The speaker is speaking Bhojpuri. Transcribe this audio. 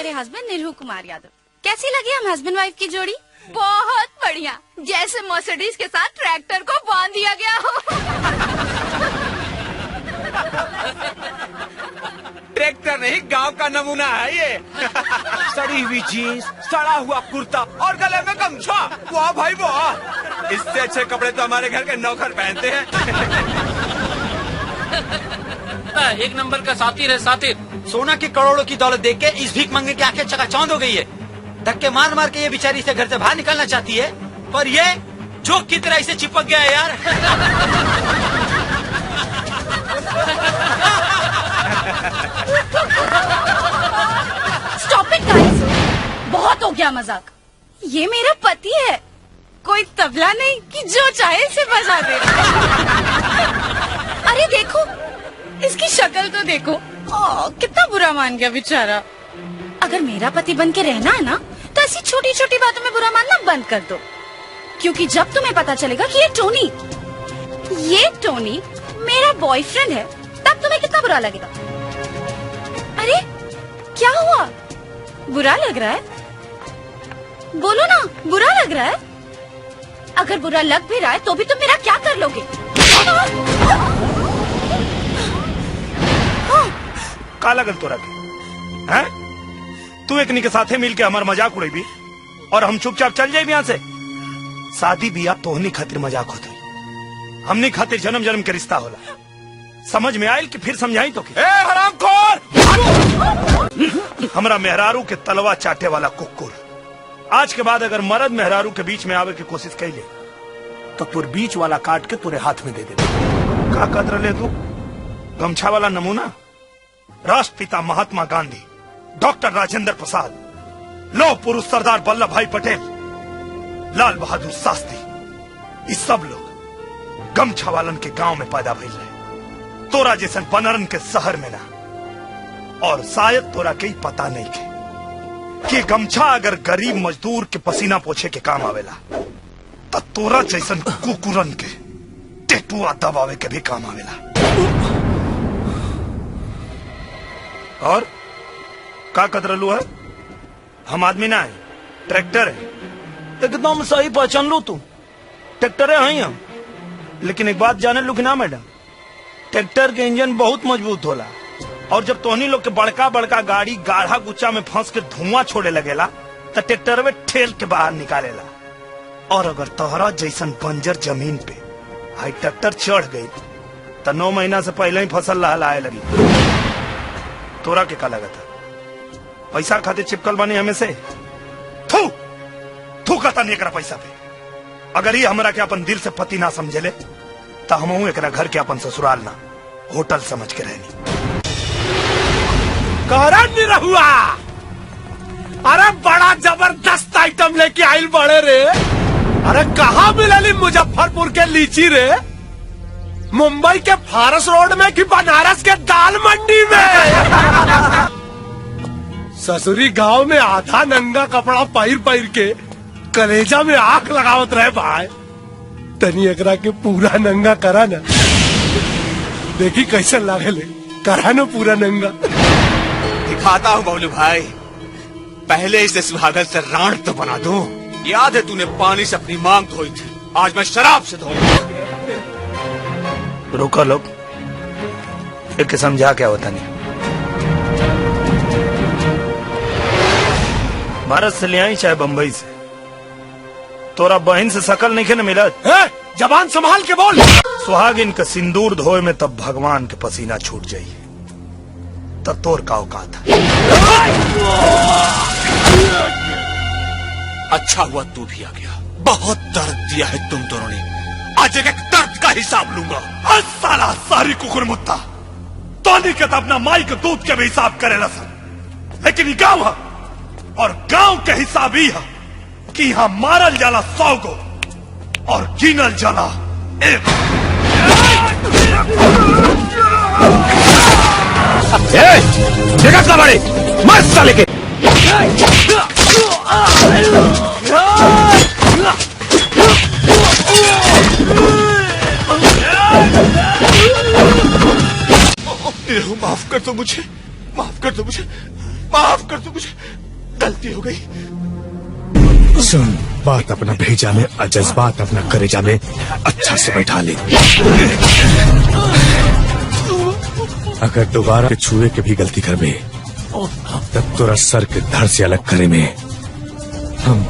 मेरे हस्बैंड निरहू कुमार यादव। कैसी लगी हम हस्बैंड वाइफ की जोड़ी? बहुत बढ़िया, जैसे मर्सिडीज के साथ ट्रैक्टर को बांध दिया गया हो। ट्रैक्टर नहीं, गांव का नमूना है ये। सड़ी हुई जीन्स, सड़ा हुआ कुर्ता और गले में गमछा। वाह भाई वाह, इससे अच्छे कपड़े तो हमारे घर के नौकर पहनते हैं। एक नंबर का सातिर है सातिर। सोना की करोड़ों की दौलत देख के इस भीख मंगे की आंखें चकाचौंध हो गई है। धक्के मार मार के ये बेचारी से घर से बाहर निकलना चाहती है, पर ये जोक की तरह इसे चिपक गया है यार। स्टॉप इट गाइस, बहुत हो गया मजाक। ये मेरा पति है, कोई तबला नहीं कि जो चाहे इसे बजा दे। अरे देखो, इसकी शक्ल तो देखो, कितना बुरा मान गया बेचारा। अगर मेरा पति बन के रहना है ना, तो ऐसी छोटी छोटी बातों में बुरा मानना बंद कर दो, क्योंकि जब तुम्हें पता चलेगा कि ये टोनी मेरा बॉयफ्रेंड है, तब तुम्हें कितना बुरा लगेगा। अरे क्या हुआ, बुरा लग रहा है? बोलो ना, बुरा लग रहा है? अगर बुरा लग भी रहा है तो भी तुम मेरा क्या कर लोगे? का लगल तोरा के हैं? तू एकनी के साथे मिल के हमार मजाक उड़ेबी और हम चुपचाप चल जाए यहाँ से। शादी बियाह तोहनी खातिर मजाक होती, हमनी खातिर जन्म जन्म के रिश्ता होला। समझ में आयल कि फिर समझाई तो ए हरामखोर! हमरा मेहरारू के तलवा चाटे वाला कुकुर, आज के बाद अगर मर्द मेहरारू के बीच में आवे की कोशिश कैले तो तुर बीच वाला काट के तुरे हाथ में दे दे। का कदर ले तू? गमछा वाला नमूना राष्ट्रपिता महात्मा गांधी, डॉक्टर राजेंद्र प्रसाद, लौह पुरुष सरदार वल्लभ भाई पटेल, लाल बहादुर शास्त्री, ये सब लोग गमछा वालन के गांव में पैदा भइल रहे। तोरा जैसन बनरन के शहर में ना। और शायद तोरा के पता नहीं के कि गमछा अगर गरीब मजदूर के पसीना पोछे के काम आवेला, तो तोरा जैसन कुकुरन के टेटुआ दबावे के भी काम आवेला। और का कतरलू है? हम आदमी ना है, ट्रैक्टर है। एकदम सही पहचान लो तू, ट्रैक्टर है हम। लेकिन एक बात जाने लू कि ना मैडम, ट्रैक्टर के इंजन बहुत मजबूत होला, और जब तोहनी लोग के बड़का बड़का गाड़ी गाढ़ा गुच्चा में फंस के धुआं छोड़े लगेला तो ट्रैक्टर में ठेल के बाहर निकालेला। और अगर तोहरा जैसन बंजर जमीन पे हाई ट्रैक्टर चढ़ गई तो 9 महीना से पहले ही फसल लहलाए लगी। तोरा के का लगता है? पैसा खातिर चिपकल बनी हमें से? थू थू कहता नहीं एकरा पैसा पे। अगर ये हमरा के अपन दिल से पति ना समझेले तो हम एकरा घर के अपन ससुराल ना होटल समझ के रहनी। नहीं रहुआ, अरे बड़ा जबरदस्त आइटम लेके आइल बड़े रे। अरे कहाँ मिलली मुजफ्फरपुर के लीची रे? मुंबई के फारस रोड में कि बनारस के दाल मंडी में? ससुरी गांव में आधा नंगा कपड़ा पहिर के कलेजा में आग लगावत रहे भाई। तनी एकरा के पूरा नंगा करा ना, देखी कैसे लागे ले। करा ना पूरा नंगा। दिखाता हूँ बबलू भाई, पहले इसे सुहागन से राण तो बना दूं। याद है तूने पानी से अपनी मांग धोई थी, आज मैं शराब से धोऊंगा। रोका लोग, एक समझा क्या होता नहीं। भारत से ले आई चाहे बंबई से, तोरा बहन से शकल नहीं न मिला। जबान संभाल के बोल। सुहागिन का सिंदूर धोए में तब भगवान के पसीना छूट जाइए, तब तोर का औकात है। अच्छा हुआ तू भी आ गया, बहुत दर्द दिया है तुम दोनों ने, आज एक दर्द का हिसाब लूंगा। साला सारी कुकुर मुत्ता तोनी के अपना माई के दूध के भी हिसाब करेला सर, लेकिन ये गाँव है और गांव के हिसाब ही है कि यहाँ मारल जाला 100 गो और गिनल जाला 1। जगह बड़े मस्त साले के। माफ कर दो मुझे, माफ कर दो मुझे। माफ कर दो, मुझे गलती हो गई। सुन, बात अपना भेजा में और जज्बात अपना करेजा में अच्छा से बैठा ले। अगर दोबारा छुए के भी गलती कर में तब तोरा सर के धड़ से अलग करे में हम